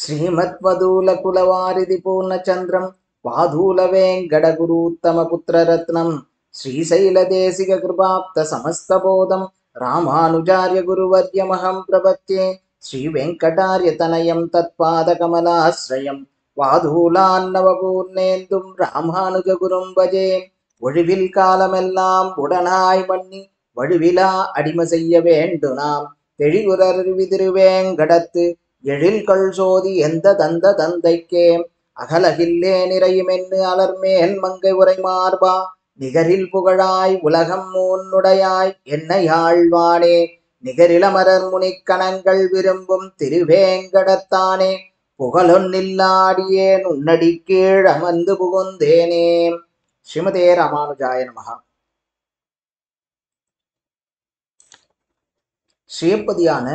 श्रीमद्वदूलकुलवारिधि पूर्णचन्द्रं वाधूलवेङ्कटगुरूत्तमपुत्ररत्नं श्रीशैलदेशिककृपाप्तसमस्तबोधं रामानुजार्य गुरुवर्यमहं प्रपद्ये श्रीवेङ्कटार्यतनयं तत्पादकमलाश्रयं वाधूलान्नवपूर्णेन्दुं रामानुजगुरुं भजे ஒழிவில் காலமெல்லாம் உடனாய் மன்னி வழுவிலா அடிமை செய்ய வேண்டு நாம் தெழிகுரர் திருவேங்கடத்து எழில்கள் சோதி எந்த தந்த தந்தைக்கே அகலகில்லே நிறையுமென்னு அலர்மேல் மங்கை உரை மார்பா நிகரில் புகழாய் உலகம் மூன்னுடையாய் என்னையாழ்வானே நிகரிலமரர் முனிக்கணங்கள் விரும்பும் திருவேங்கடத்தானே புகழொன்னில்லாடியேன் உன்னடி கீழ் அமர்ந்து புகுந்தேனே. ஸ்ரீமதே ராமானுஜாய நமஹ. ஸ்ரீபதியான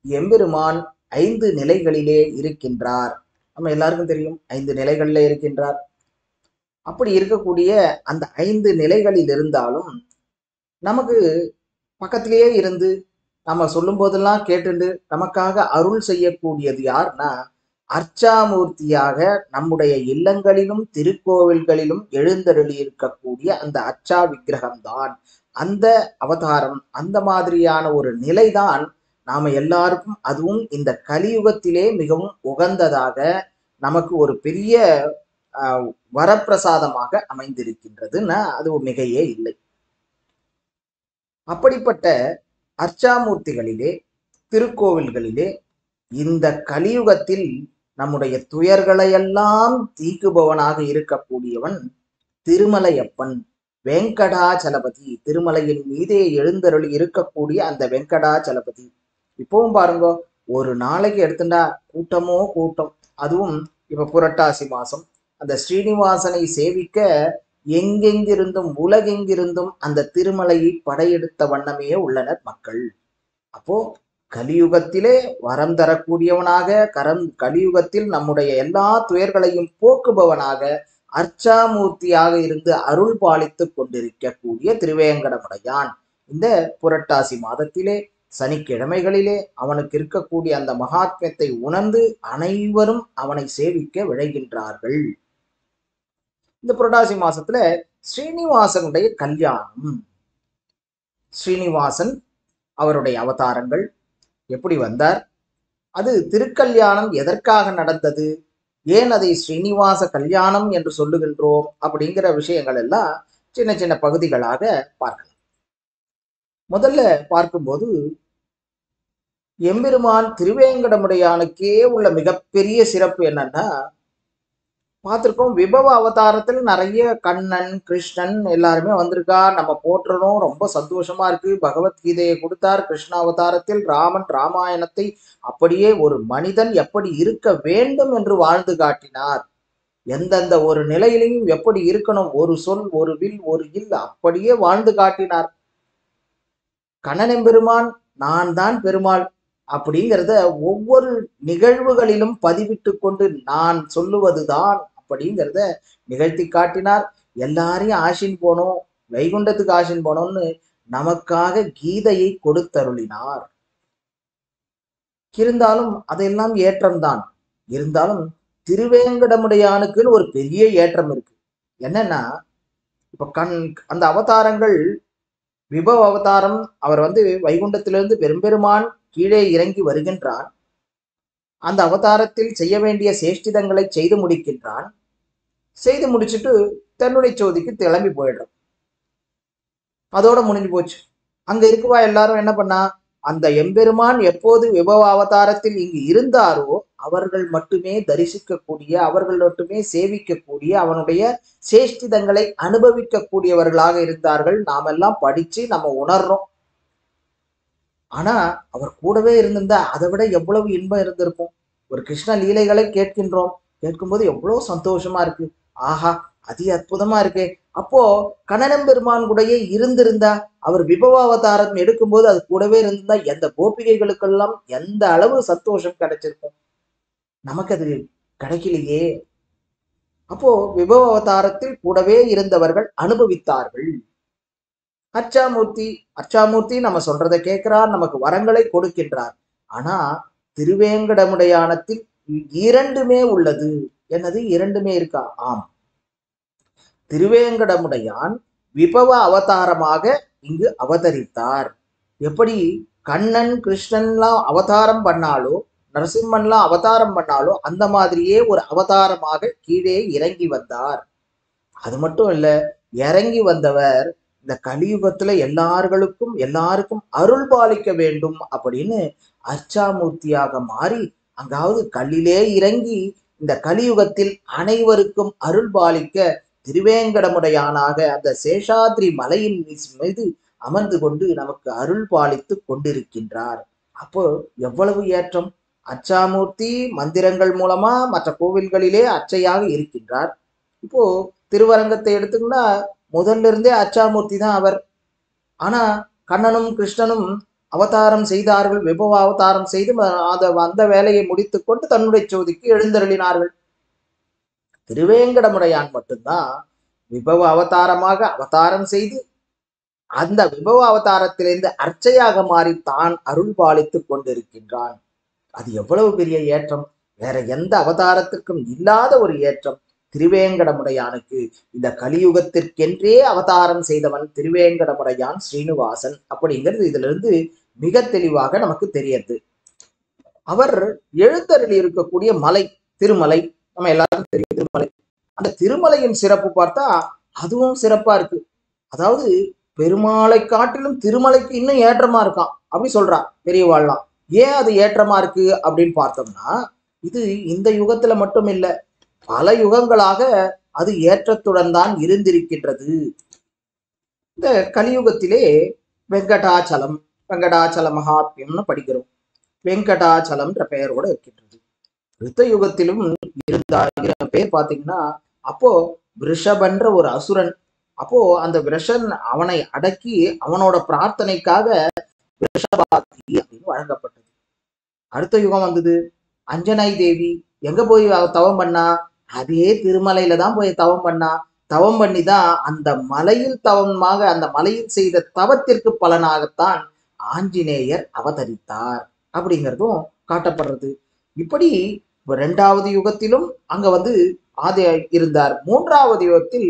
எம்பெருமான் 5 நிலைகளிலே இருக்கின்றார். நம்ம எல்லாருக்கும் தெரியும் 5 நிலைகளிலே இருக்கின்றார். அப்படி இருக்கக்கூடிய அந்த 5 நிலைகளில் இருந்தாலும் நமக்கு பக்கத்திலேயே இருந்து நம்ம சொல்லும் போதெல்லாம் கேட்டுண்டு நமக்காக அருள் செய்யக்கூடியது யார்னா அர்ச்சாமூர்த்தியாக நம்முடைய இல்லங்களிலும் திருக்கோவில்களிலும் எழுந்தருளி இருக்கக்கூடிய அந்த அர்ச்சா விக்கிரகம்தான், அந்த அவதாரம், அந்த மாதிரியான ஒரு நிலைதான் நாம எல்லாருக்கும், அதுவும் இந்த கலியுகத்திலே மிகவும் உகந்ததாக நமக்கு ஒரு பெரிய வரப்பிரசாதமாக அமைந்திருக்கின்றதுன்னா அது மிகையே இல்லை. அப்படிப்பட்ட அர்ச்சாமூர்த்திகளிலே திருக்கோவில்களிலே இந்த கலியுகத்தில் நம்முடைய துயர்களையெல்லாம் தீக்குபவனாக இருக்கக்கூடியவன் திருமலையப்பன், வெங்கடாச்சலபதி. திருமலையின் மீதே எழுந்தருளி இருக்கக்கூடிய அந்த வெங்கடாச்சலபதி. இப்பவும் பாருங்க, ஒரு நாளைக்கு எடுத்துட்டா கூட்டமோ கூட்டம். அதுவும் இப்ப புரட்டாசி மாசம் அந்த ஸ்ரீனிவாசனை சேவிக்க எங்கெங்கிருந்தும் உலகெங்கிருந்தும் அந்த திருமலையை படையெடுத்த வண்ணமே உள்ளனர் மக்கள். அப்போ கலியுகத்திலே வரம் தரக்கூடியவனாக, கலியுகத்தில் நம்முடைய எல்லா துயர்களையும் போக்குபவனாக அர்ச்சாமூர்த்தியாக இருந்து அருள் பாலித்து கொண்டிருக்கக்கூடிய திருவேங்கடமுடையான் இந்த புரட்டாசி மாதத்திலே சனிக்கிழமைகளிலே அவனுக்கு இருக்கக்கூடிய அந்த மகாத்மியத்தை உணர்ந்து அனைவரும் அவனை சேவிக்க விழைகின்றார்கள். இந்த புரட்டாசி மாசத்துல ஸ்ரீனிவாசனுடைய கல்யாணம், ஸ்ரீனிவாசன் அவருடைய அவதாரங்கள் எப்படி வந்தார், அது திருக்கல்யாணம் எதற்காக நடந்தது, ஏன் அதை ஸ்ரீனிவாச கல்யாணம் என்று சொல்லுகின்றோம் அப்படிங்கிற விஷயங்கள் எல்லாம் சின்ன சின்ன பகுதிகளாக பார்க்கலாம். முதல்ல பார்க்கும்போது எம்பெருமான் திருவேங்கடமுடையானுக்கே உள்ள மிகப்பெரிய சிறப்பு என்னன்னா, பார்த்திருக்கோம் விபவ அவதாரத்தில் நிறைய கண்ணன் கிருஷ்ணன் எல்லாருமே வந்திருக்கா, நம்ம போற்றணும், ரொம்ப சந்தோஷமா இருக்கு. பகவத்கீதையை கொடுத்தார் கிருஷ்ண அவதாரத்தில். ராமன் ராமாயணத்தை அப்படியே ஒரு மனிதன் எப்படி இருக்க வேண்டும் என்று வாழ்ந்து காட்டினார். எந்தெந்த ஒரு நிலையிலையும் எப்படி இருக்கணும், ஒரு சொல் ஒரு வில் ஒரு இல் அப்படியே வாழ்ந்து காட்டினார். கண்ணன் பெருமான் நான் தான் பெருமாள் அப்படிங்கிறத ஒவ்வொரு நிகழ்வுகளிலும் பதிவிட்டு கொண்டு நான் சொல்லுவதுதான் அப்படிங்கிறத நிகழ்த்தி காட்டினார். எல்லாரையும் ஆசின் போனோம், வைகுண்டத்துக்கு ஆசின் போனோம்னு நமக்காக கீதையை கொடுத்தருளினார். இருந்தாலும் அதெல்லாம் ஏற்றம்தான். இருந்தாலும் திருவேங்கடமுடையானுக்குன்னு ஒரு பெரிய ஏற்றம் இருக்கு. என்னன்னா, இப்ப அந்த அவதாரங்கள், விபவ அவதாரம், அவர் வைகுண்டத்திலிருந்து பெரும்பெருமான் கீழே இறங்கி வருகின்றான். அந்த அவதாரத்தில் செய்ய வேண்டிய சேஷ்டிதங்களை செய்து முடிக்கின்றான். செய்து முடிச்சுட்டு தன்னுடைய சோதிக்கு கிளம்பி போயிடுறான். அதோட முடிஞ்சு போச்சு. அங்க இருக்குவா எல்லாரும் என்ன பண்ணா, அந்த எம்பெருமான் எப்போது விபவ அவதாரத்தில் இங்கு இருந்தாரோ அவர்கள் மட்டுமே தரிசிக்கக்கூடிய, அவர்கள் மட்டுமே சேவிக்கக்கூடிய, அவனுடைய சேஷ்டிதங்களை அனுபவிக்கக்கூடியவர்களாக இருந்தார்கள். நாமெல்லாம் படிச்சு நம்ம உணர்றோம். ஆனா அவர் கூடவே இருந்திருந்தா அதை விட எவ்வளவு இன்பம் இருந்திருக்கும். ஒரு கிருஷ்ண லீலைகளை கேட்கின்றோம், கேட்கும்போது எவ்வளவு சந்தோஷமா இருக்கு. ஆஹா, அதி அற்புதமா இருக்கு. அப்போ கண்ணன் பெருமான் கூடயே இருந்திருந்தா, அவர் விபவ அவதாரம் எடுக்கும்போது அது கூடவே இருந்திருந்தா எந்த கோபிகைகளுக்கெல்லாம் எந்த அளவு சந்தோஷம் கிடைச்சிருக்கும். நமக்கு அது கிடைக்கலையே. அப்போ விபவ அவதாரத்தில் கூடவே இருந்தவர்கள் அனுபவித்தார்கள். அர்ச்சாமூர்த்தி நம்ம சொல்றதை கேட்கிறார், நமக்கு வரங்களை கொடுக்கின்றார். ஆனா திருவேங்கடமுடையானத்தில் இரண்டுமே உள்ளது. என்னது இரண்டுமே இருக்கா? ஆம். திருவேங்கடமுடையான் விபவ அவதாரமாக இங்கு அவதரித்தார். எப்படி கண்ணன் கிருஷ்ணன்லாம் அவதாரம் பண்ணாலோ, நரசிம்மன்லாம் அவதாரம் பண்ணாலோ, அந்த மாதிரியே ஒரு அவதாரமாக கீழே இறங்கி வந்தார். அது மட்டும் இல்ல, இறங்கி வந்தவர் இந்த கலியுகத்துல எல்லாருக்கும் அருள் பாலிக்க வேண்டும் அப்படின்னு அர்ச்சாமூர்த்தியாக மாறி, அங்காவது கல்லிலே இறங்கி இந்த கலியுகத்தில் அனைவருக்கும் அருள் பாலிக்க திருவேங்கடமுடையானாக அந்த சேஷாத்ரி மலையின் மீது அமர்ந்து கொண்டு நமக்கு அருள் பாலித்து கொண்டிருக்கின்றார். அப்போ எவ்வளவு ஏற்றம்! அர்ச்சாமூர்த்தி மந்திரங்கள் மூலமா மற்ற கோவில்களிலே அர்ச்சையாக இருக்கின்றார். இப்போ திருவரங்கத்தை எடுத்துக்கிட்டா முதல்ல இருந்தே அர்ச்சாமூர்த்தி தான் அவர். ஆனா கண்ணனும் கிருஷ்ணனும் அவதாரம் செய்தார்கள், விபவ அவதாரம் செய்து அந்த வேலையை முடித்துக் கொண்டு தன்னுடைய ஜோதிக்கு எழுந்தருளினார்கள். திருவேங்கடமுடையான் மட்டும்தான் விபவ அவதாரமாக அவதாரம் செய்து அந்த விபவ அவதாரத்திலிருந்து அர்ச்சையாக மாறி தான் அருள் பாலித்துக் கொண்டிருக்கின்றான். அது எவ்வளவு பெரிய ஏற்றம்! வேற எந்த அவதாரத்திற்கும் இல்லாத ஒரு ஏற்றம் திருவேங்கடமுடையானுக்கு. இந்த கலியுகத்திற்கென்றே அவதாரம் செய்தவன் திருவேங்கடமுடையான் ஸ்ரீனிவாசன் அப்படிங்கிறது இதுல இருந்து மிக தெளிவாக நமக்கு தெரியுது. அவர் எழுந்தருளி இருக்கக்கூடிய மலை திருமலை, நம்ம எல்லாருக்கும் தெரியும் திருமலை. அந்த திருமலையின் சிறப்பு பார்த்தா அதுவும் சிறப்பா இருக்கு. அதாவது பெருமாளை காட்டிலும் திருமலைக்கு இன்னும் ஏற்றமா இருக்கான் அப்படி சொல்றா பெரியவாள்லாம். ஏன் அது ஏற்றமா இருக்கு அப்படின்னு பார்த்தோம்னா, இது இந்த யுகத்துல மட்டும் இல்ல, பல யுகங்களாக அது ஏற்றத்துடன் தான் இருந்திருக்கின்றது. இந்த கலியுகத்திலே வெங்கடாச்சலம் வெங்கடாச்சல மகாத்மியம்னு படிக்கிறோம். வெங்கடாச்சலம்ன்ற பெயரோட இருக்கின்றது. ரித்த யுகத்திலும் இருந்த பேர் பாத்தீங்கன்னா, அப்போ விஷபன்ற ஒரு அசுரன், அப்போ அந்த விஷன் அவனை அடக்கி அவனோட பிரார்த்தனைக்காக விஷபாத்தி அப்படின்னு வழங்கப்பட்டது. அடுத்த யுகம் வந்தது. அஞ்சனை தேவி எங்க போய் தவம் பண்ணா? அதே திருமலையில தான் போய் தவம் பண்ணா. தவம் பண்ணிதான் அந்த மலையில் தவமாக அந்த மலையில் செய்த தவத்திற்கு பலனாகத்தான் ஆஞ்சநேயர் அவதரித்தார் அப்படிங்கிறதும் காட்டப்படுறது. இப்படி இரண்டாவது யுகத்திலும் அங்க ஆதி இருந்தார். மூன்றாவது யுகத்தில்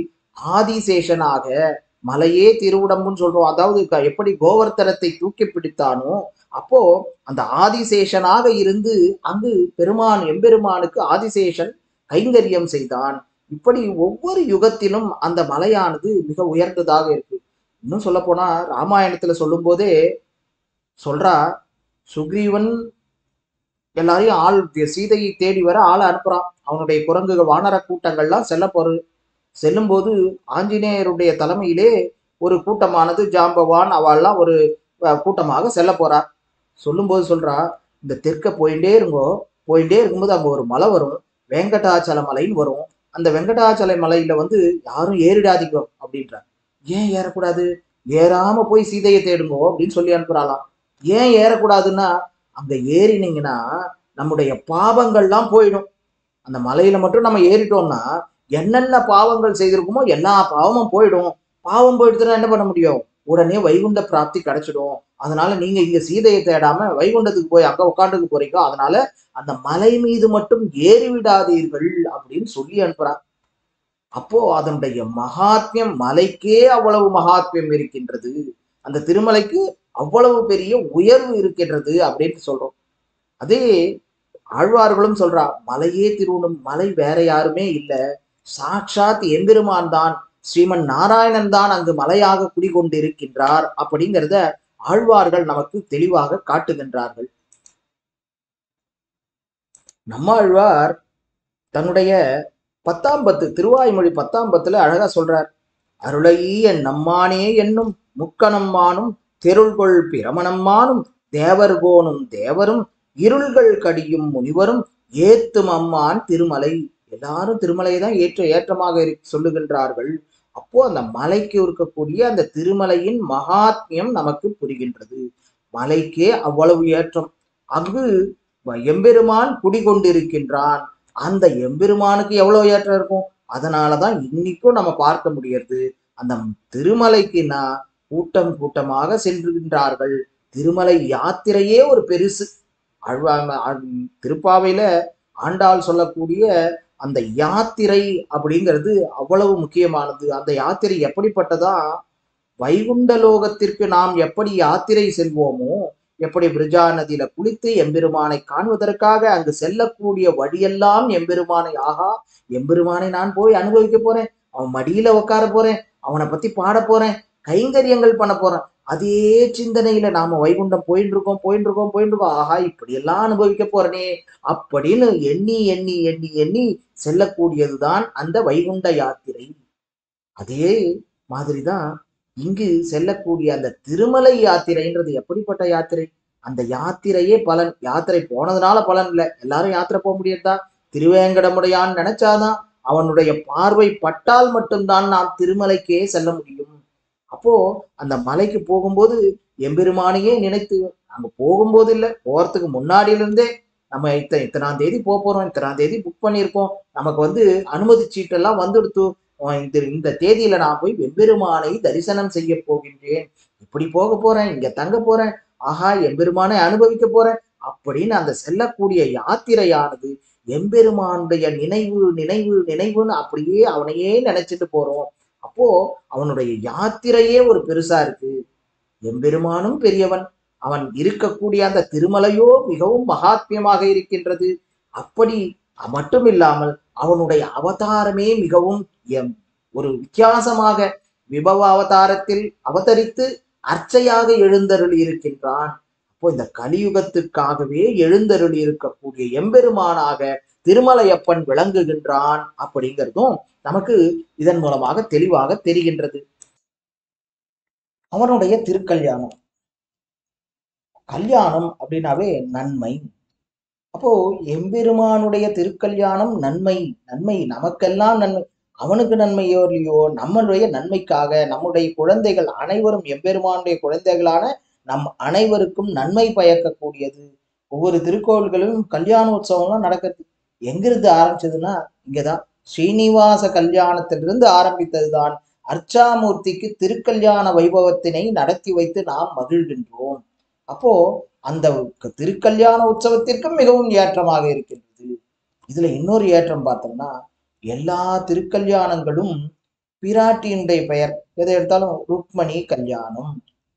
ஆதிசேஷனாக மலையே திருவுடம்புன்னு சொல்றோம். அதாவது எப்படி கோவர்த்தனத்தை தூக்கி பிடித்தானோ அப்போ அந்த ஆதிசேஷனாக இருந்து அங்கு எம்பெருமானுக்கு ஆதிசேஷன் கைங்கரியம் செய்தான். இப்படி ஒவ்வொரு யுகத்திலும் அந்த மலையானது மிக உயர்ந்ததாக இருக்கு. இன்னும் சொல்ல போனா ராமாயணத்துல சொல்லும் போதே சொல்றா, சுக்ரீவன் எல்லாரையும் சீதையை தேடி வர ஆளை அனுப்புறான். அவனுடைய குரங்குகள் வானர கூட்டங்கள்லாம் செல்லும் போது ஆஞ்சநேயருடைய தலைமையிலே ஒரு கூட்டமானது ஜாம்பவான் அவெல்லாம் ஒரு கூட்டமாக செல்ல போறா. சொல்லும்போது சொல்றா, இந்த தெற்க போயிட்டே இருக்கும்போது அங்க ஒரு மலை வரும், வெங்கடாச்சல மலைன்னு வரும். அந்த வெங்கடாச்சல மலையில யாரும் ஏறிடாதீங்க அப்படின்றார். ஏன் ஏறக்கூடாது? ஏறாம போய் சீதையை தேடுங்கோ அப்படின்னு சொல்லி அனுப்புறாளாம். ஏன் ஏறக்கூடாதுன்னா, அங்க ஏறினீங்கன்னா நம்முடைய பாவங்கள்லாம் போயிடும். அந்த மலையில மட்டும் நம்ம ஏறிட்டோம்னா என்னென்ன பாவங்கள் செய்திருக்குமோ எல்லா பாவமும் போயிடும். பாவம் போயிடுச்சுன்னா என்ன பண்ண முடியும்? உடனே வைகுண்ட பிராப்தி கிடைச்சிடும். அதனால நீங்க இங்க சீதையை தேடாம வைகுண்டத்துக்கு போய் அங்க உட்காந்துக்கு போறீங்க. அதனால அந்த மலை மீது மட்டும் ஏறி விடாதீர்கள் அப்படின்னு சொல்லி அனுப்புறான். அப்போ அதனுடைய மகாத்மியம், மலைக்கே அவ்வளவு மகாத்மியம் இருக்கின்றது, அந்த திருமலைக்கு அவ்வளவு பெரிய உயர்வு இருக்கின்றது அப்படின்னு சொல்றோம். அதே ஆழ்வார்களும் சொல்றா, மலையே திருவுடும், மலை வேற யாருமே இல்ல, சாட்சாத் எம்பெருமான் தான், ஸ்ரீமன் நாராயணன் தான் அங்கு மலையாக குடிகொண்டிருக்கின்றார் அப்படிங்கிறத ஆழ்வார்கள் நமக்கு தெளிவாக காட்டுகின்றார்கள். நம்மாழ்வார் தன்னுடைய 10ஆம் பத்து திருவாய்மொழி 10ஆம் பத்துல அழகா சொல்றார், அருளைய நம்மானே என்னும் முக்கணம்மானும் தெருள்கொள் பிரமணம்மானும் தேவர்கோனும் தேவரும் இருள்கள் கடியும் முனிவரும் ஏத்தும் அம்மான் திருமலை. எல்லாரும் திருமலையை தான் ஏற்றமாக சொல்லுகின்றார்கள். அப்போ அந்த மலைக்கு இருக்கக்கூடிய அந்த திருமலையின் மகாத்மியம் நமக்கு புரிகின்றது. மலைக்கே அவ்வளவு ஏற்றம். அங்கு எம்பெருமான் குடிகொண்டிருக்கின்றான். அந்த எம்பெருமானுக்கு எவ்வளவு ஏற்றம் இருக்கும். அதனாலதான் இன்னைக்கும் நம்ம பார்க்க முடியாது, அந்த திருமலைக்குன்னா கூட்டமாக சென்றுகின்றார்கள். திருமலை யாத்திரையே ஒரு பெருசு. திருப்பாவையில ஆண்டாள் சொல்லக்கூடிய அந்த யாத்திரை அப்படிங்கிறது அவ்வளவு முக்கியமானது. அந்த யாத்திரை எப்படிப்பட்டதா, வைகுண்ட லோகத்திற்கு நாம் எப்படி யாத்திரை செல்வோமோ, எப்படி விருஜா நதியில குளித்து எம்பெருமானை காண்பதற்காக அங்கு செல்லக்கூடிய வழியெல்லாம் எம்பெருமானை, ஆஹா எம்பெருமானை நான் போய் அனுபவிக்க போறேன், அவன் மடியில உட்கார போறேன், அவனை பத்தி பாட போறேன், கைங்கரியங்கள் பண்ண போறேன், அதே சிந்தனையில நாம வைகுண்டம் போயிட்டு இருக்கோம், ஆஹா இப்படி எல்லாம் அனுபவிக்க போறனே அப்படின்னு எண்ணி எண்ணி எண்ணி எண்ணி செல்லக்கூடியதுதான் அந்த வைகுண்ட யாத்திரை. அதே மாதிரிதான் இங்கு செல்லக்கூடிய அந்த திருமலை யாத்திரைன்றது எப்படிப்பட்ட யாத்திரை? அந்த யாத்திரையே பலன். யாத்திரை போனதுனால பலன் இல்லை, எல்லாரும் யாத்திரை போக முடியாதா? திருவேங்கடமுடையான்னு நினைச்சாதான், அவனுடைய பார்வை பட்டால் மட்டும்தான் நாம் திருமலைக்கே செல்ல முடியும். அப்போ அந்த மலைக்கு போகும்போது எம்பெருமானையே நினைத்து, நாங்க போகும்போது இல்லை, போறதுக்கு முன்னாடியில இருந்தே நம்ம இத்தனாம் தேதி போறோம், இத்தனாம் தேதி புக் பண்ணியிருக்கோம், நமக்கு அனுமதி சீட்டெல்லாம் வந்துடுத்து, இந்த தேதியில நான் போய் எம்பெருமானை தரிசனம் செய்ய போகின்றேன், இப்படி போக போறேன், இங்க தங்க போறேன், ஆஹா எம்பெருமானை அனுபவிக்க போறேன் அப்படின்னு அந்த செல்லக்கூடிய யாத்திரையானது எம்பெருமானுடைய நினைவு நினைவு நினைவுன்னு அப்படியே அவனையே நினைச்சிட்டு போறோம். அப்போ அவனுடைய யாத்திரையே ஒரு பெருசா இருக்கு. எம்பெருமானும் பெரியவன், அவன் இருக்கக்கூடிய அந்த திருமலையோ மிகவும் மகாத்மியமாக இருக்கின்றது. அப்படி மட்டும் இல்லாமல் அவனுடைய அவதாரமே மிகவும் ஒரு வித்தியாசமாக விபவ அவதாரத்தில் அவதரித்து அர்ச்சையாக எழுந்தருளி இருக்கின்றான். அப்போ இந்த கலியுகத்திற்காகவே எழுந்தருளி இருக்கக்கூடிய எம்பெருமானாக திருமலையப்பன் விளங்குகின்றான் அப்படிங்கிறதும் நமக்கு இதன் மூலமாக தெளிவாக தெரிகின்றது. அவனுடைய திருக்கல்யாணம், கல்யாணம் அப்படின்னாவே நன்மை. அப்போ எம்பெருமானுடைய திருக்கல்யாணம் நன்மை, நன்மை நமக்கெல்லாம் நன்மை, அவனுக்கு நன்மையோ இல்லையோ நம்மளுடைய நன்மைக்காக நம்முடைய குழந்தைகள் அனைவரும் எம்பெருமானுடைய குழந்தைகளான நம் அனைவருக்கும் நன்மை பயக்கக்கூடியது. ஒவ்வொரு திருக்கோவில்களும் கல்யாண உற்சவம்லாம் நடக்கிறது. எங்கிருந்து ஆரம்பிச்சதுன்னா இங்கதான் ஸ்ரீனிவாச கல்யாணத்திலிருந்து ஆரம்பித்ததுதான் அர்ச்சாமூர்த்திக்கு திருக்கல்யாண வைபவத்தினை நடத்தி வைத்து நாம் மகிழ்கின்றோம். அப்போ அந்த திருக்கல்யாண உற்சவத்திற்கும் மிகவும் ஏற்றமாக இருக்கின்றது. இதுல இன்னொரு ஏற்றம் பார்த்தோம்னா, எல்லா திருக்கல்யாணங்களும் பிராட்டியினுடைய பெயர் எதை எடுத்தாலும் ருக்மணி கல்யாணம்,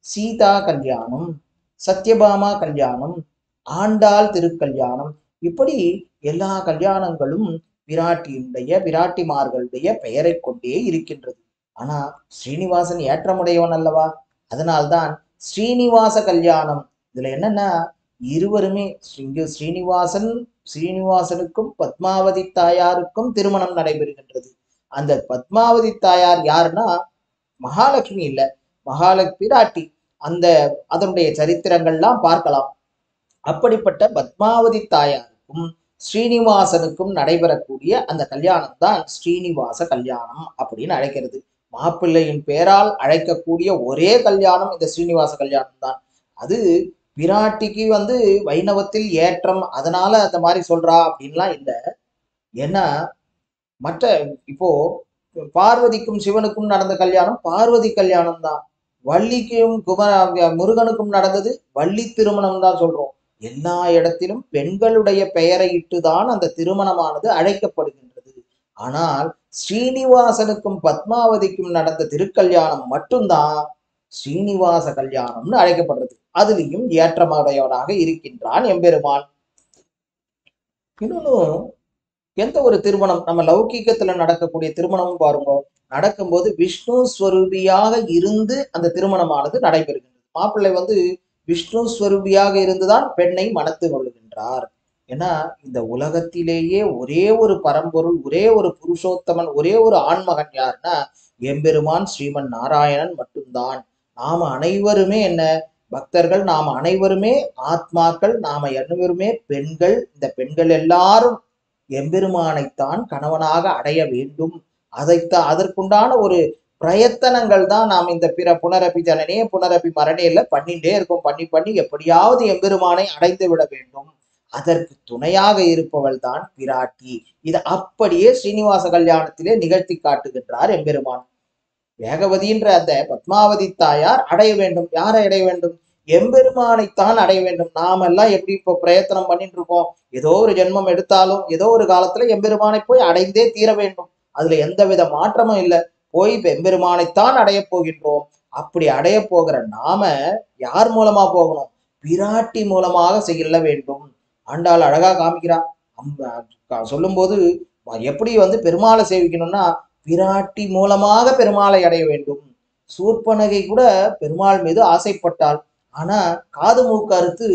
சீதா கல்யாணம், சத்யபாமா கல்யாணம், ஆண்டாள் திருக்கல்யாணம், இப்படி எல்லா கல்யாணங்களும் பிராட்டிமார்களுடைய பெயரை கொண்டே இருக்கின்றது. ஆனா ஸ்ரீனிவாசன் ஏற்றமுடையவன் அல்லவா, அதனால்தான் ஸ்ரீனிவாச கல்யாணம். இதுல என்னன்னா இருவருமே ஸ்ரீனிவாசனுக்கும் பத்மாவதி தாயாருக்கும் திருமணம் நடைபெறுகின்றது. அந்த பத்மாவதி தாயார் யாருன்னா மகாலட்சுமி இல்ல, மகாலட்சுமி பிராட்டி. அதனுடைய சரித்திரங்கள்லாம் பார்க்கலாம். அப்படிப்பட்ட பத்மாவதி தாயாருக்கும் ஸ்ரீனிவாசனுக்கும் நடைபெறக்கூடிய அந்த கல்யாணம் தான் ஸ்ரீனிவாச கல்யாணம் அப்படின்னு அழைக்கிறது. மாப்பிள்ளையின் பேரால் அழைக்கக்கூடிய ஒரே கல்யாணம் இந்த ஸ்ரீனிவாச கல்யாணம் தான். அது பிராட்டிக்கு வைணவத்தில் ஏற்றம், அதனால அந்த மாதிரி சொல்றா அப்படின்லாம் இல்லை. ஏன்னா மற்ற இப்போ பார்வதிக்கும் சிவனுக்கும் நடந்த கல்யாணம் பார்வதி கல்யாணம் தான், வள்ளிக்கும் முருகனுக்கும் நடந்தது வள்ளி திருமணம் தான் சொல்றோம். எல்லா இடத்திலும் பெண்களுடைய பெயரை இட்டுதான் அந்த திருமணமானது அழைக்கப்படுகின்றது. ஆனால் ஸ்ரீனிவாசனுக்கும் பத்மாவதிக்கும் நடந்த திருக்கல்யாணம் மட்டும்தான் ஸ்ரீனிவாச கல்யாணம்னு அழைக்கப்படுறது. அதுலேயும் ஏற்றமுடையவனாக இருக்கின்றான் எம்பெருமான். இன்னொன்னு, எந்த ஒரு திருமணம் நம்ம லௌகீகத்துல நடக்கக்கூடிய திருமணமும் பாருங்க, நடக்கும்போது விஷ்ணு ஸ்வரூபியாக இருந்து அந்த திருமணமானது நடைபெறுகின்றது. மாப்பிள்ளை விஷ்ணு ஸ்வரூபியாக இருந்துதான் பெண்ணை மணத்து கொள்ளுகின்றார். ஏன்னா இந்த உலகத்திலேயே ஒரே ஒரு பரம்பொருள், ஒரே ஒரு புருஷோத்தமன், ஒரே ஒரு ஆண்மகன் யாருன்னா எம்பெருமான் ஸ்ரீமன் நாராயணன் மட்டும்தான். நாம அனைவருமே என்ன பக்தர்கள், நாம அனைவருமே ஆத்மாக்கள், நாம அனைவருமே பெண்கள். இந்த பெண்கள் எல்லாரும் எம்பெருமானைத்தான் கணவனாக அடைய வேண்டும். அதற்குண்டான ஒரு பிரயத்தனங்கள் தான் நாம் இந்த புனரப்பி ஜனனே புனரப்பி மரணேல பண்ணிட்டே இருக்கோம். பண்ணி பண்ணி எப்படியாவது எம்பெருமானை அடைந்து விட வேண்டும். அதற்கு துணையாக இருப்பவள் தான் பிராட்டி. இது அப்படியே ஸ்ரீனிவாச கல்யாணத்திலே நிகழ்த்தி காட்டுகின்றார் எம்பெருமான். வேகவதின்ற அந்த பத்மாவதி தாயார் அடைய வேண்டும். யாரை அடைய வேண்டும்? எம்பெருமானைத்தான் அடைய வேண்டும். நாம எல்லாம் எப்படி இப்போ பிரயத்தனம் பண்ணிட்டு இருக்கோம், ஏதோ ஒரு ஜென்மம் எடுத்தாலும் ஏதோ ஒரு காலத்துல எம்பெருமானை போய் அடைந்தே தீர வேண்டும். அதுல எந்தவித மாற்றமும் இல்லை. போய் எம்பெருமானைத்தான் அடைய போகின்றோம். அப்படி அடைய போகிற நாம யார் மூலமா போகணும்? பிராட்டி மூலமாக செல்ல வேண்டும். ஆண்டாள் அழகா காமிக்கிறா. சொல்லும் போது எப்படி பெருமாளை சேவிக்கணும்னா பிராட்டி மூலமாக பெருமாளை அடைய வேண்டும். சூர்பனகை கூட பெருமாள் மீது ஆசைப்பட்டாள். ஆனா காது மூக்கு அறுத்து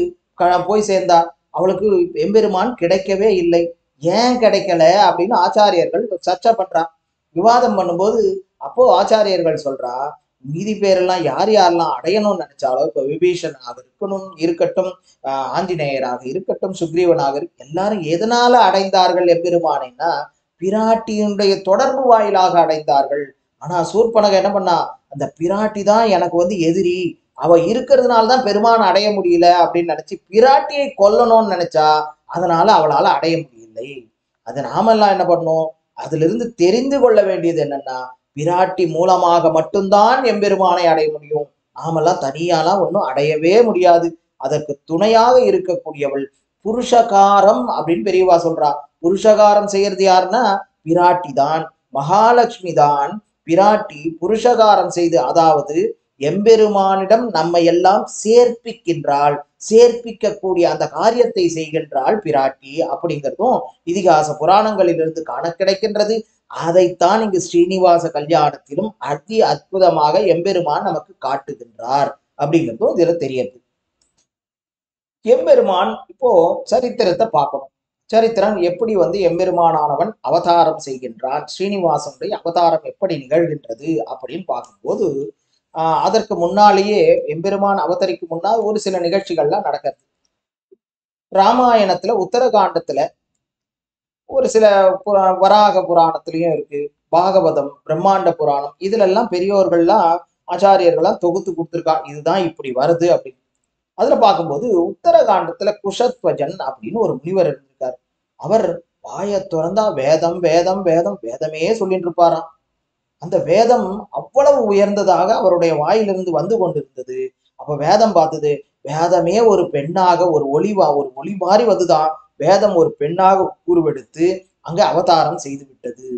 போய் சேர்ந்தா. அவளுக்கு எம்பெருமான் கிடைக்கவே இல்லை. ஏன் கிடைக்கல அப்படின்னு ஆச்சாரியர்கள் சர்ச்சை பண்றா, விவாதம் பண்ணும்போது அப்போ ஆச்சாரியர்கள் சொல்றா, மீதி பேரெல்லாம் யார் யாரெல்லாம் அடையணும்னு நினைச்சாலோ, இப்ப விபீஷணாக இருக்கட்டும், ஆஞ்சநேயராக இருக்கட்டும், சுக்ரீவனாக எல்லாரும் எதனால அடைந்தார்கள் எம்பெருமானைன்னா பிராட்டியினுடைய தொடர்பு வாயிலாக அடைந்தார்கள். ஆனா சூர்பனகை என்ன பண்ணா, அந்த பிராட்டி தான் எனக்கு எதிரி, அவ இருக்கிறதுனால தான் பெருமான் அடைய முடியல அப்படின்னு நினைச்சு பிராட்டியை கொல்லணும்னு நினைச்சா. அதனால அவளால அடைய முடியலை. அதை நாமெல்லாம் என்ன பண்ணோம், அதுல இருந்து தெரிந்து கொள்ள வேண்டியது என்னன்னா, பிராட்டி மூலமாக மட்டும்தான் எம்பெருமானை அடைய முடியும். நாமெல்லாம் தனியாலாம் ஒன்றும் அடையவே முடியாது. அதற்கு துணையாக இருக்கக்கூடியவள் புருஷகாரம் அப்படின்னு பெரியவா சொல்றா. புருஷகாரம் செய்யறது யாருன்னா பிராட்டி தான், மகாலட்சுமி தான். பிராட்டி புருஷகாரம் செய்து, அதாவது எம்பெருமானிடம் நம்மை எல்லாம் சேர்ப்பிக்கின்றாள். சேர்ப்பிக்கக்கூடிய அந்த காரியத்தை செய்கின்றாள் பிராட்டி அப்படிங்கிறதும் இதிகாச புராணங்களிலிருந்து காண கிடைக்கின்றது. அதைத்தான் இங்கு ஸ்ரீனிவாச கல்யாணத்திலும் அதி அற்புதமாக எம்பெருமான் நமக்கு காட்டுகின்றார் அப்படிங்கிறதும் இதுல தெரியுது. எம்பெருமான் இப்போ சரித்திரத்தை பார்க்கணும். சரித்திரம் எப்படி எம்பெருமானானவன் அவதாரம் செய்கின்றான், ஸ்ரீனிவாசனுடைய அவதாரம் எப்படி நிகழ்கின்றது அப்படின்னு பார்க்கும்போது, அதற்கு முன்னாலேயே எம்பெருமான் அவதரிக்கும் முன்னால் ஒரு சில நிகழ்ச்சிகள்லாம் நடக்கிறது. ராமாயணத்துல உத்தரகாண்டத்துல ஒரு சில வராக புராணத்திலையும் இருக்கு, பாகவதம், பிரம்மாண்ட புராணம், இதுல எல்லாம் பெரியோர்கள்லாம் ஆச்சாரியர்கள்லாம் தொகுத்து கொடுத்துருக்கா, இதுதான் இப்படி வருது அப்படின்னு. அதுல பார்க்கும்போது உத்தரகாண்டத்துல குஷத்வஜன் அப்படின்னு ஒரு முனிவர் இருந்திருக்காரு. அவர் வாயை திறந்தா வேதம் வேதம் வேதம் வேதமே சொல்லிட்டு இருப்பாராம். அந்த வேதம் அவ்வளவு உயர்ந்ததாக அவருடைய வாயிலிருந்து வந்து கொண்டிருந்தது. அப்ப வேதம் பார்த்தது, வேதமே ஒரு பெண்ணாக ஒரு ஒளி மாறி வந்துதான் வேதம் ஒரு பெண்ணாக உருவெடுத்து அங்க அவதாரம் செய்து விட்டது.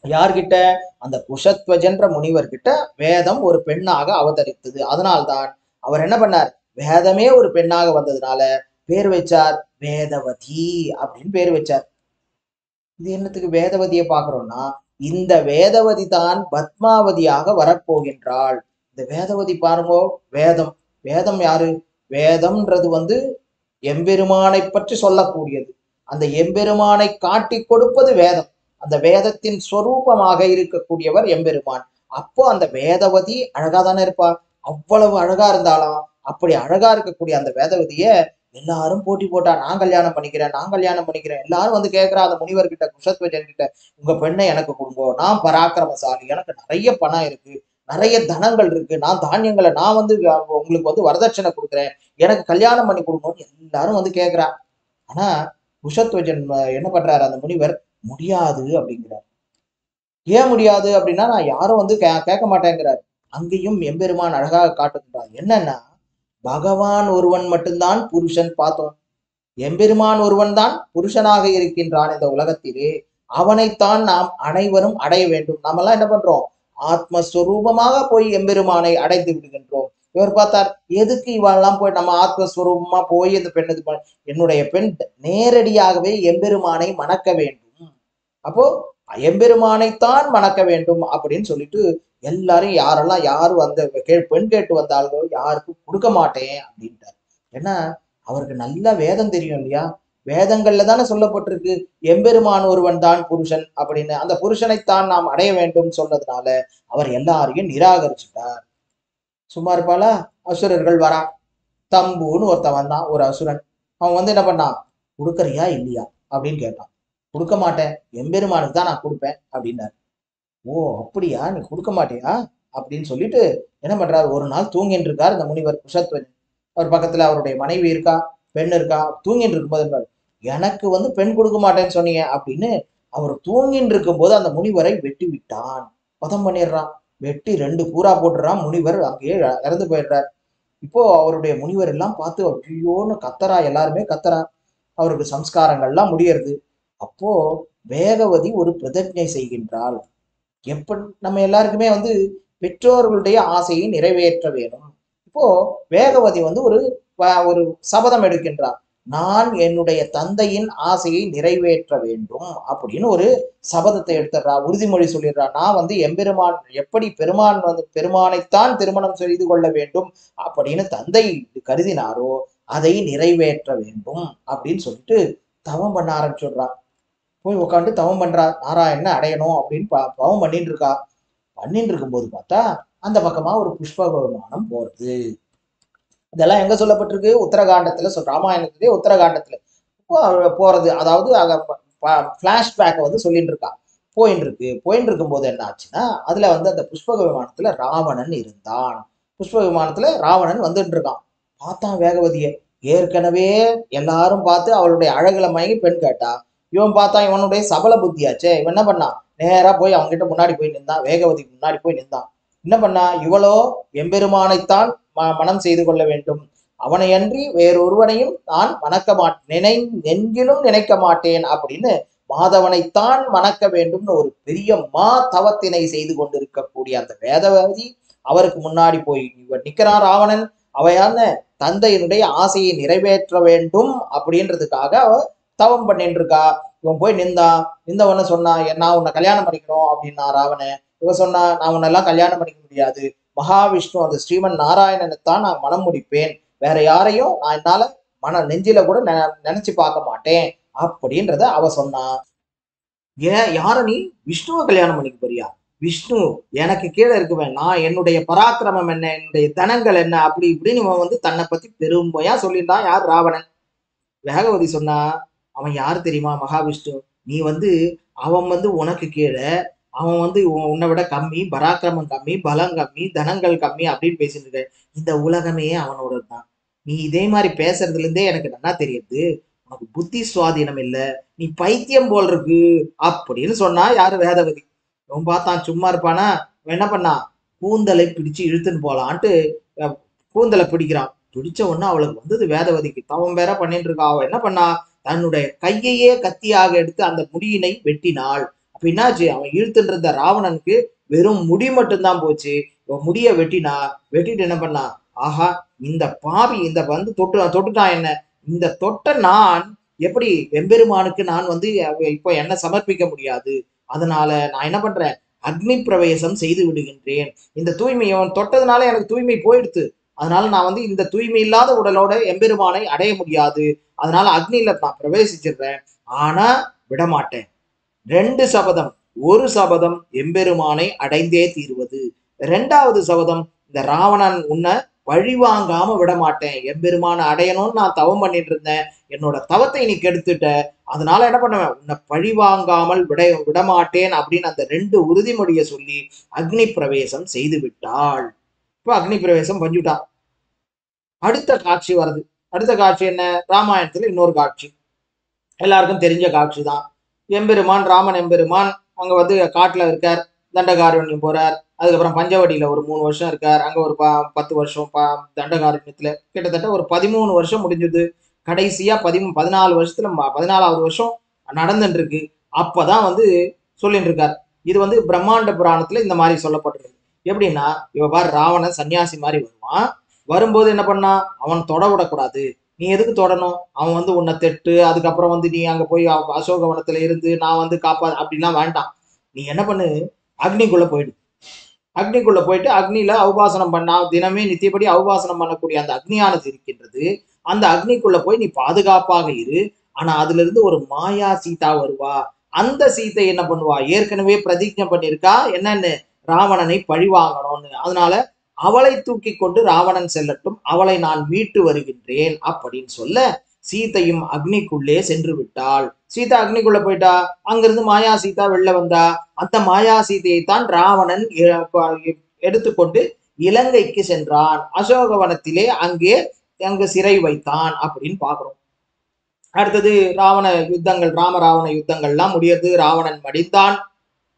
யார்கிட்ட? அந்த குஷத்வஜன்ற முனிவர்கிட்ட வேதம் ஒரு பெண்ணாக அவதரித்தது. அதனால்தான் அவர் என்ன பண்ணார், வேதமே ஒரு பெண்ணாக வந்ததுனால பேர் வச்சார் வேதவதி அப்படின்னு பேர் வச்சார். இது என்னத்துக்கு வேதவதியை பார்க்கிறோம்னா, இந்த வேதவதி தான் பத்மாவதியாக வரப்போகின்றாள். இந்த வேதவதி பாருங்க, வேதம் வேதம் யாரு? வேதம்ன்றது எம்பெருமானை பற்றி சொல்லக்கூடியது. அந்த எம்பெருமானை காட்டி கொடுப்பது வேதம். அந்த வேதத்தின் ஸ்வரூபமாக இருக்கக்கூடியவர் எம்பெருமான். அப்போ அந்த வேதவதி அழகா தானே இருப்பா. அவ்வளவு அழகா இருந்தாலும் அப்படி அழகா இருக்கக்கூடிய அந்த வேதவதிய எல்லாரும் போட்டி போட்டா, நான் கல்யாணம் பண்ணிக்கிறேன், நான் கல்யாணம் பண்ணிக்கிறேன். எல்லாரும் கேட்கிறா அந்த முனிவர்கிட்ட, குஷத்வஜன் கிட்ட, உங்க பெண்ணை எனக்கு கொடுங்கோ, நான் பராக்கிரமசாலி, எனக்கு நிறைய பணம் இருக்கு, நிறைய தனங்கள் இருக்கு, நான் தானியங்களை நான் உங்களுக்கு வரதட்சணை கொடுக்குறேன், எனக்கு கல்யாணம் பண்ணி கொடுக்கணும்னு எல்லாரும் கேட்கிறா. ஆனா குஷத்வஜன் என்ன பண்றாரு, அந்த முனிவர் முடியாது அப்படிங்கிறார். ஏன் முடியாது அப்படின்னா, நான் யாரும் கேட்க மாட்டேங்கிறார். அங்கேயும் எம்பெருமான் அழகாக காட்டுகின்றார். என்னன்னா, பகவான் ஒருவன் மட்டும்தான் புருஷன் பார்த்தோம். எம்பெருமான் ஒருவன் தான் புருஷனாக இருக்கின்றான் இந்த உலகத்திலே. அவனைத்தான் நாம் அனைவரும் அடைய வேண்டும். நாமெல்லாம் என்ன பண்றோம், ஆத்மஸ்வரூபமாக போய் எம்பெருமானை அடைந்து விடுகின்றோம். இவர் பார்த்தார், எதுக்கு இவெல்லாம் போய் நம்ம ஆத்மஸ்வரூபமா போய் இந்த பெண் என்னுடைய பெண் நேரடியாகவே எம்பெருமானை மணக்க வேண்டும். அப்போ எம்பெருமானைத்தான் மணக்க வேண்டும் அப்படின்னு சொல்லிட்டு எல்லாரும் யாரெல்லாம் பெண் கேட்டு வந்தாலும் யாருக்கும் கொடுக்க மாட்டேன் அப்படின்ட்டார். ஏன்னா அவருக்கு நல்ல வேதம் தெரியும் இல்லையா. வேதங்கள்ல தானே சொல்லப்பட்டிருக்கு எம்பெருமான் ஒருவன் தான் புருஷன் அப்படின்னு. அந்த புருஷனைத்தான் நாம் அடைய வேண்டும் சொன்னதுனால அவர் எல்லாரையும் நிராகரிச்சுட்டார். சும்மா இருப்பாளா, அசுரர்கள் வரா. தம்புன்னு ஒருத்தன் வந்தான், ஒரு அசுரன். அவன் என்ன பண்ணான், கொடுக்கறியா இல்லையா அப்படின்னு கேட்டான். கொடுக்க மாட்டேன், எம்பெருமானுக்கு தான் நான் கொடுப்பேன் அப்படின்னாரு. ஓ அப்படியா, நீ கொடுக்க மாட்டியா அப்படின்னு சொல்லிட்டு என்ன பண்றாரு, ஒரு நாள் தூங்கின்னு இருக்கார் இந்த முனிவர் குஷத்வஜன். அவர் பக்கத்துல அவருடைய மனைவி இருக்கா, பெண் இருக்கா. தூங்கின்னு இருக்கும்போது, எனக்கு பெண் கொடுக்க மாட்டேன்னு சொன்னீங்க அப்படின்னு அவர் தூங்கின்னு இருக்கும்போது அந்த முனிவரை வெட்டி விட்டான், வதம் பண்ணிடுறான். வெட்டி 2 கூறா போட்டுறான். முனிவர் அங்கேயே இறந்து போயிடுறார். இப்போ அவருடைய முனிவர் எல்லாம் பார்த்து ஐயோன்னு கத்தரா, எல்லாருமே கத்தரா. அவருக்கு சம்ஸ்காரங்கள்லாம் முடியறது. அப்போ வேகவதி ஒரு பிரதிஜை செய்கின்றாள். எப்படி நம்ம எல்லாருக்குமே வந்து பெற்றோர்களுடைய ஆசையை நிறைவேற்ற வேணும். இப்போ வேகவதி வந்து ஒரு சபதம் எடுக்கின்றார். நான் என்னுடைய தந்தையின் ஆசையை நிறைவேற்ற வேண்டும் அப்படின்னு ஒரு சபதத்தை எடுத்துடுறா, உறுதிமொழி சொல்லிடுறா. நான் வந்து எம்பெருமான் எப்படி பெருமானைத்தான் திருமணம் செய்து கொள்ள வேண்டும் அப்படின்னு தந்தை கருதினாரோ அதை நிறைவேற்ற வேண்டும் அப்படின்னு சொல்லிட்டு தவம் பண்ண ஆரம்பிச்சுடுறா. போய் உட்காந்து தவம் பண்றா, நாராயணனை அடையணும் அப்படின்னு தவம் பண்ணிட்டு இருக்கா. பண்ணிட்டு இருக்கும்போது பார்த்தா அந்த பக்கமா ஒரு புஷ்ப விமானம் போறது. இதெல்லாம் எங்க சொல்லப்பட்டிருக்கு? உத்தரகாண்டத்துல ராமாயணத்திலே உத்தரகாண்டத்துல போறது. அதாவது பிளாஷ்பேக்கை வந்து சொல்லிட்டு இருக்கா. போயின்னு இருக்கும்போது என்ன ஆச்சுன்னா, அதுல வந்து அந்த புஷ்பக விமானத்துல ராவணன் இருந்தான். புஷ்ப விமானத்துல ராவணன் வந்துட்டு இருக்கான். பார்த்தான் வேகவதிய. ஏற்கனவே எல்லாரும் பார்த்து அவளுடைய அழகுல மயங்கி பெண் கேட்டா. இவன் பார்த்தா இவனுடைய சபல புத்தியாச்சே. இவன் என்ன பண்ணான்? நேரா போய் அவங்ககிட்ட முன்னாடி போய் நின்றான். வேகவதிக்கு முன்னாடி போய் நின்றான். என்ன பண்ணா? இவளோ எம்பெருமானைத்தான் மனம் செய்து கொள்ள வேண்டும், அவனை அன்றி வேறொருவனையும் நான் நெஞ்சிலும் நினைக்க மாட்டேன் அப்படின்னு மாதவனைத்தான் மணக்க வேண்டும்னு ஒரு பெரிய தவத்தினை செய்து கொண்டிருக்கக்கூடிய அந்த வேதவதி அவருக்கு முன்னாடி போய் நிக்கிறான் ராவணன். அவையான தந்தையினுடைய ஆசையை நிறைவேற்ற வேண்டும் அப்படின்றதுக்காக அவ தவம் பண்ணிட்டு இருக்கா. இவன் போய் நின்றவன சொன்னா, நான் உன்னை கல்யாணம் பண்ணிக்கணும் அப்படின்னா ராவணன். இவன் சொன்னா, நான் உன்னெல்லாம் கல்யாணம் பண்ணிக்க முடியாது, மகாவிஷ்ணு அந்த ஸ்ரீமன் நாராயணனைத்தான் நான் மனம் முடிப்பேன், வேற யாரையும் நான் என்னால நெஞ்சில கூட நினைச்சு பார்க்க மாட்டேன் அப்படின்றத அவ சொன்னா. ஏன் யார நீ விஷ்ணுவை கல்யாணம் பண்ணிக்க போறியா? விஷ்ணு எனக்கு கீழே இருக்குவேன், நான் என்னுடைய பராக்கிரமம் என்ன, என்னுடைய தனங்கள் என்ன, அப்படி இப்படின்னு இவன் வந்து தன்னை பத்தி பெருமையா சொல்லியிருந்தான். யார்? ராவணன். வேகவதி சொன்னா, அவன் யாரு தெரியுமா? மகாவிஷ்ணு. நீ வந்து அவன் வந்து உனக்கு கீழே, அவன் வந்து உன்னை விட கம்மி, பராக்கிரமம் கம்மி, பலம் கம்மி, தனங்கள் கம்மி அப்படின்னு பேசிட்டு இருக்க. இந்த உலகமே அவனோட தான். நீ இதே மாதிரி பேசுறதுல இருந்தே எனக்கு நல்லா தெரியுது உனக்கு புத்தி சுவாதீனம் இல்ல, நீ பைத்தியம் போல் இருக்கு அப்படின்னு சொன்னா யாரு? வேதவதி. அவன் பார்த்தான், சும்மா இருப்பானா? என்ன பண்ணா? கூந்தலை பிடிச்சு இழுத்துன்னு போலான்ட்டு கூந்தலை பிடிக்கிறான். பிடிச்ச உடனே அவளுக்கு வந்தது வேதவதிக்கு. தவம் வேற பண்ணிட்டு இருக்கா. அவ என்ன பண்ணா? தன்னுடைய கையையே கத்தியாக எடுத்து அந்த முடியினை வெட்டினாள். அப்ப என்னாச்சு? அவன் இழுத்துட்டு இருந்த ராவணனுக்கு வெறும் முடி மட்டும்தான் போச்சு. முடிய வெட்டிட்டு என்ன பண்ணா? ஆஹா, இந்த பாவி இந்த வந்து தொட்டுட்டான் என்ன, இந்த தொட்ட நான் எப்படி எம்பெருமானுக்கு நான் வந்து இப்போ என்ன சமர்ப்பிக்க முடியாது. அதனால நான் என்ன பண்றேன்? அக்னி பிரவேசம் செய்து விடுகின்றேன். இந்த தூய்மை அவன் தொட்டதுனால எனக்கு தூய்மை போயிடுத்து. அதனால நான் வந்து இந்த தூய்மை இல்லாத உடலோட எம்பெருமானை அடைய முடியாது. அதனால அக்னியில நான் பிரவேசிச்சிடுறேன். ஆனா விடமாட்டேன். 2 சபதம். ஒரு சபதம் எம்பெருமானை அடைந்தே தீர்வது. 2வது சபதம், இந்த ராவணன் உன்னை பழிவாங்காம விட மாட்டேன். எம்பெருமானை அடையணும்னு நான் தவம் பண்ணிட்டு இருந்தேன், என்னோட தவத்தை நீ கெடுத்துட்ட, அதனால என்ன பண்ணுவேன்? உன்னை பழிவாங்காமல் விடமாட்டேன் அப்படின்னு அந்த 2 உறுதிமொழியை சொல்லி அக்னி பிரவேசம் செய்து விட்டாள். இப்போ அக்னி பிரவேசம் பண்ணிவிட்டான். அடுத்த காட்சி வருது. அடுத்த காட்சி என்ன? ராமாயணத்துல இன்னொரு காட்சி, எல்லாருக்கும் தெரிஞ்ச காட்சி தான். எம்பெருமான் ராமன் எம்பெருமான் அங்க வந்து காட்டுல இருக்கார், தண்டகாரண்யம் போறார். அதுக்கப்புறம் பஞ்சவடியில ஒரு 3 வருஷம் இருக்கார். அங்க ஒரு 10 வருஷம் தண்டகாரண்யத்துல கிட்டத்தட்ட ஒரு 13 வருஷம் முடிஞ்சது. கடைசியா 14 வருஷத்துல 14வது வருஷம் நடந்துட்டு இருக்கு. அப்பதான் வந்து சொல்லிட்டு இருக்கார். இது வந்து பிரம்மாண்ட புராணத்துல இந்த மாதிரி சொல்லப்பட்டிருக்கு. எப்படின்னா, இவ பாரு, ராவணன் சன்னியாசி மாதிரி வருவான். வரும்போது என்ன பண்ணா? அவன் தொட விடக்கூடாது. நீ எதுக்கு தொடணும்? அவன் வந்து உன்னை தெட்டு, அதுக்கப்புறம் வந்து நீ அங்க போய் அசோகவனத்துல இருந்து நான் வந்து அப்படிலாம் வேண்டாம். நீ என்ன பண்ணு? அக்னிக்குள்ள போயிடு. அக்னிக்குள்ள போயிட்டு அக்னியில அவுபாசனம் பண்ணா, தினமே நித்தியப்படி அவுபாசனம் பண்ணக்கூடிய அந்த அக்னியானது இருக்கின்றது. அந்த அக்னிக்குள்ள போய் நீ பாதுகாப்பாக இரு. ஆனா அதுல இருந்து ஒரு மாயா சீதா வருவா. அந்த சீத்தை என்ன பண்ணுவா? ஏற்கனவே பிரதிஜை பண்ணிருக்கா என்னன்னு, ராவணனை பழி வாங்கணும்னு. அதனால அவளை தூக்கி கொண்டு ராவணன் செல்லட்டும், அவளை நான் மீட்டு வருகின்றேன் அப்படின்னு சொல்ல சீதையும் அக்னிக்குள்ளே சென்று விட்டாள். சீதா அக்னிக்குள்ள போயிட்டா. அங்கிருந்து மாயா சீதா வெளில வந்தா. அந்த மாயா சீதையை தான் ராவணன் எடுத்துக்கொண்டு இலங்கைக்கு சென்றான். அசோகவனத்திலே அங்கு சிறை வைத்தான் அப்படின்னு பாக்குறோம். அடுத்தது ராவண யுத்தங்கள், ராமராவண யுத்தங்கள்லாம் முடியறது. ராவணன் மடிந்தான்.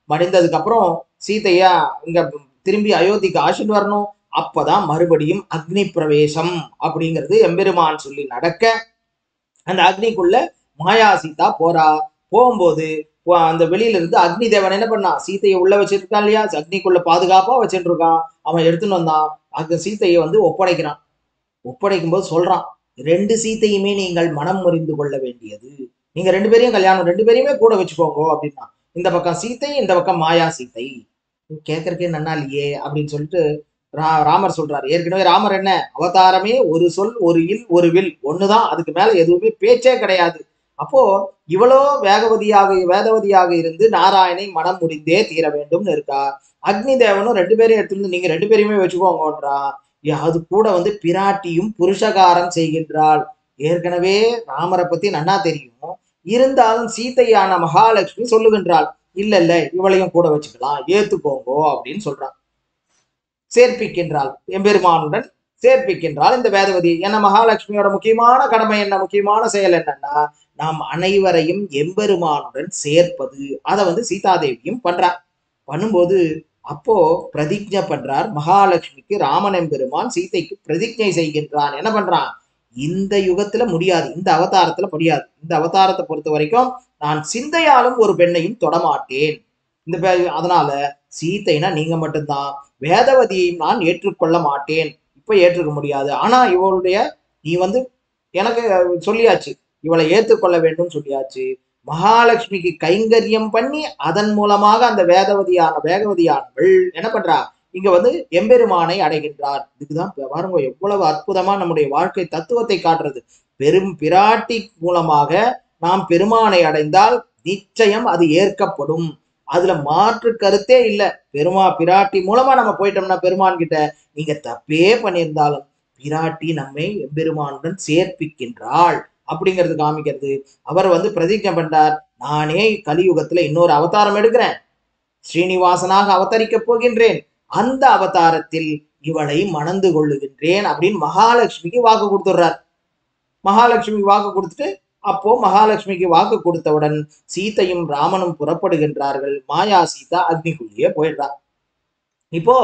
மடிந்ததுக்கு அப்புறம் சீதையா இங்க திரும்பி அயோத்திக்கு ஆசிட்டு வரணும். அப்பதான் மறுபடியும் அக்னி பிரவேசம் அப்படிங்கிறது எம்பெருமான் சொல்லி நடக்க அந்த அக்னிக்குள்ள மாயா சீதா போறா. போகும்போது அந்த வெளியில இருந்து அக்னி தேவன் என்ன பண்ணா, சீத்தையை உள்ள வச்சிருக்கான் இல்லையா, அக்னிக்குள்ள பாதுகாப்பா வச்சுட்டு இருக்கான். அவன் எடுத்துன்னு வந்தான். அந்த சீத்தையை வந்து ஒப்படைக்கிறான். ஒப்படைக்கும் போது சொல்றான், ரெண்டு சீத்தையுமே நீங்கள் மனம் முறிந்து கொள்ள வேண்டியது. நீங்க ரெண்டு பேரையும் கல்யாணம், ரெண்டு பேரையுமே கூட வச்சுக்கோங்க அப்படின்னா. இந்த பக்கம் சீத்தை, இந்த பக்கம் மாயா சீத்தை. கேட்கறக்கே நன்னா இல்லையே அப்படின்னு சொல்லிட்டு ராமர் சொல்றாரு. ஏற்கனவே ராமர் என்ன, அவதாரமே ஒரு சொல் ஒரு இல் ஒரு வில் ஒண்ணுதான், அதுக்கு மேல எதுவுமே பேச்சே கிடையாது. அப்போ இவ்வளோ வேதவதியாக இருந்து நாராயணை மனம் முடிந்தே தீர வேண்டும்னு இருக்கா. அக்னி தேவனும் ரெண்டு பேரையும் எடுத்துருந்து நீங்க ரெண்டு பேரையுமே வச்சுக்கோங்கன்றா. அது கூட வந்து பிராட்டியும் புருஷகாரம் செய்கின்றாள். ஏற்கனவே ராமரை பத்தி நன்னா தெரியும். இருந்தாலும் சீத்தையான மகாலட்சுமி சொல்லுகின்றாள், இல்ல இல்ல இவளையும் கூட வச்சுக்கலாம், ஏத்துக்கோங்கோ அப்படின்னு சொல்றான். சேர்ப்பிக்கின்றாள், எம்பெருமானுடன் சேர்ப்பிக்கின்றாள் இந்த வேதவதி. என்ன மகாலட்சுமியோட முக்கியமான கடமை என்ன, முக்கியமான செயல் என்னன்னா, நாம் அனைவரையும் எம்பெருமானுடன் சேர்ப்பது. அதை வந்து சீதாதேவியும் பண்றார். பண்ணும்போது அப்போ பிரதிஜை பண்றார் மகாலட்சுமிக்கு. ராமன் எம்பெருமான் சீதைக்கு பிரதிஜை செய்கின்றான். என்ன பண்றான், இந்த யுகத்துல முடியாது, இந்த அவதாரத்துல முடியாது, இந்த அவதாரத்தை பொறுத்த வரைக்கும் நான் சிந்தையாலும் ஒரு பெண்ணையும் தொடமாட்டேன். இந்த அதனால சீத்தைனா நீங்க மட்டும்தான், வேதவதியை நான் ஏற்றுக்கொள்ள மாட்டேன், இப்ப ஏற்றுக்க முடியாது. ஆனா இவளுடைய நீ வந்து எனக்கு சொல்லியாச்சு, இவளை ஏற்றுக்கொள்ள வேண்டும் சொல்லியாச்சு. மகாலட்சுமிக்கு கைங்கரியம் பண்ணி அதன் மூலமாக அந்த வேகவதியானவள் என்ன பண்றா, இங்க வந்து எம்பெருமானை அடைகின்றார். இதுக்குதான் பாருங்க எவ்வளவு அற்புதமா நம்முடைய வாழ்க்கை தத்துவத்தை காட்டுறது. பெரும் பிராட்டி மூலமாக நாம் பெருமானை அடைந்தால் நிச்சயம் அது ஏற்கப்படும். அதுல மாற்று கருத்தே இல்லை. பிராட்டி மூலமா நம்ம போயிட்டோம்னா பெருமான் கிட்ட, நீங்க தப்பே பண்ணியிருந்தாலும் பிராட்டி நம்மை எம்பெருமானுடன் சேர்ப்பிக்கின்றாள் அப்படிங்கிறது காமிக்கிறது. அவர் வந்து பிரதிஜை பண்றார், நானே கலியுகத்துல இன்னொரு அவதாரம் எடுக்கிறேன், ஸ்ரீனிவாசனாக அவதரிக்க போகின்றேன், அந்த அவதாரத்தில் இவளை மணந்து கொள்ளுகின்றேன் அப்படின்னு மகாலட்சுமிக்கு வாக்கு கொடுத்துடுறார். மகாலட்சுமிக்கு வாக்கு கொடுத்துட்டு அப்போ மகாலட்சுமிக்கு வாக்கு கொடுத்தவுடன் சீத்தையும் ராமனும் புறப்படுகின்றார்கள். மாயா சீதா அக்னிக்குள்ளேயே போயிடுறார். இப்போ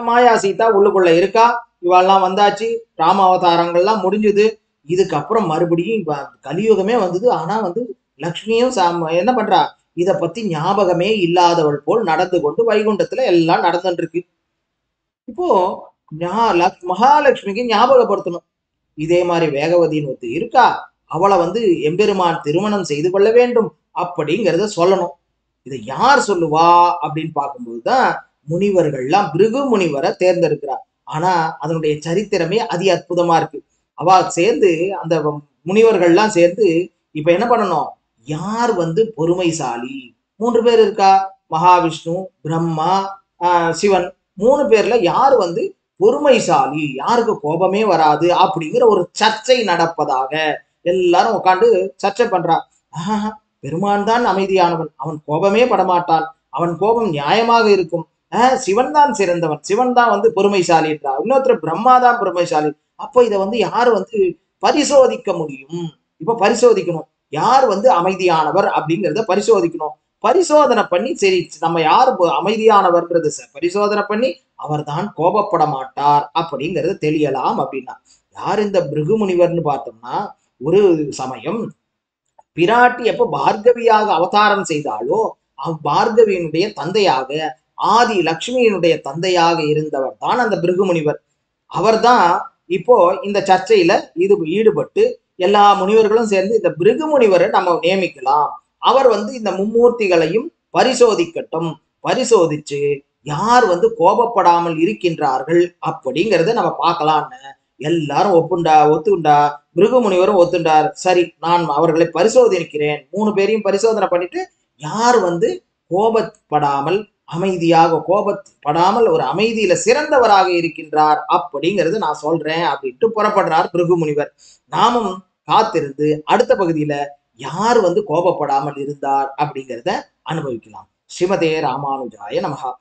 மாயா சீதா உள்ளுக்குள்ள இருக்கா. இவெல்லாம் வந்தாச்சு, ராம அவதாரங்கள்லாம் முடிஞ்சுது. இதுக்கப்புறம் மறுபடியும் கலியுகமே வந்தது. ஆனா வந்து லக்ஷ்மியும் என்ன பண்றா, இத பத்தி ஞாபகமே இல்லாதவள் போல் நடந்து கொண்டு வைகுண்டத்துல எல்லாம் நடந்துட்டு இருக்கு. இப்போ மகாலட்சுமிக்கு ஞாபகப்படுத்தணும், இதே மாதிரி வேகவதின்னு ஒருத்தி இருக்கா, அவளை வந்து எம்பெருமான் திருமணம் செய்து கொள்ள வேண்டும் அப்படிங்கிறத சொல்லணும். இதை யார் சொல்லுவா அப்படின்னு பார்க்கும்போதுதான் முனிவர்கள்லாம் பிருகு முனிவரை தேர்ந்தெடுக்கிறார். ஆனா அதனுடைய சரித்திரமே அதி அற்புதமா இருக்கு. அவ சேர்ந்து அந்த முனிவர்கள்லாம் சேர்ந்து இப்ப என்ன பண்ணணும், யார் வந்து பொறுமைசாலி, மூன்று பேர் இருக்கா, மகாவிஷ்ணு, பிரம்மா, சிவன், மூணு பேர்ல யார் வந்து பொறுமைசாலி, யாருக்கு கோபமே வராது அப்படிங்கிற ஒரு சர்ச்சை நடப்பதாக எல்லாரும் உட்காந்து சர்ச்சை பண்றா. பெருமான் தான் அமைதியானவன், அவன் கோபமே படமாட்டான், அவன் கோபம் நியாயமாக இருக்கும். சிவன் தான் சிறந்தவன், சிவன் தான் வந்து பொறுமைசாலி என்றார். இன்னொருத்தர் பிரம்மா தான் பொறுமைசாலி. அப்போ இதை வந்து யாரு வந்து பரிசோதிக்க முடியும்? இப்ப பரிசோதிக்கணும், யார் வந்து அமைதியானவர் அப்படிங்கிறத பரிசோதிக்கணும். பரிசோதனை பண்ணி சரி நம்ம யார் அமைதியானவர்ன்றது பரிசோதனை பண்ணி அவர் தான் கோபப்பட மாட்டார் அப்படிங்கிறது தெரியலாம் அப்படின்னா. யார் இந்த பிருகு முனிவர்னு பார்த்தோம்னா, ஒரு சமயம் பிராட்டி எப்ப பார்கவியாக அவதாரம் செய்தாலோ பார்கவியினுடைய தந்தையாக, ஆதி லட்சுமியினுடைய தந்தையாக இருந்தவர் தான் அந்த பிருகு முனிவர். அவர்தான் இப்போ இந்த சர்ச்சையில ஈடுபட்டு எல்லா முனிவர்களும் சேர்ந்து இந்த பிருகு முனிவரை நம்ம நியமிக்கலாம், அவர் வந்து இந்த மும்மூர்த்திகளையும் பரிசோதிக்கட்டும், பரிசோதிச்சு யார் வந்து கோபப்படாமல் இருக்கின்றார்கள் அப்படிங்கிறத நம்ம பார்க்கலான்னு எல்லாரும் ஒத்துண்டா. பிருகு முனிவரும் ஒத்துண்டார். சரி நான் அவர்களை பரிசோதிக்கிறேன், மூணு பேரையும் பரிசோதனை பண்ணிட்டு யார் வந்து கோபப்படாமல் அமைதியாக, கோபப்படாமல் ஒரு அமைதியில சிறந்தவராக இருக்கின்றார் அப்படிங்கிறது நான் சொல்றேன் அப்படின்ட்டு புறப்படுறார் பிருகு முனிவர். நாமும் காத்திருந்து அடுத்த பகுதியில யார் வந்து கோபப்படாமல் இருந்தார் அப்படிங்கிறத அனுபவிக்கலாம். ஸ்ரீமதே ராமானுஜாய நமஹா.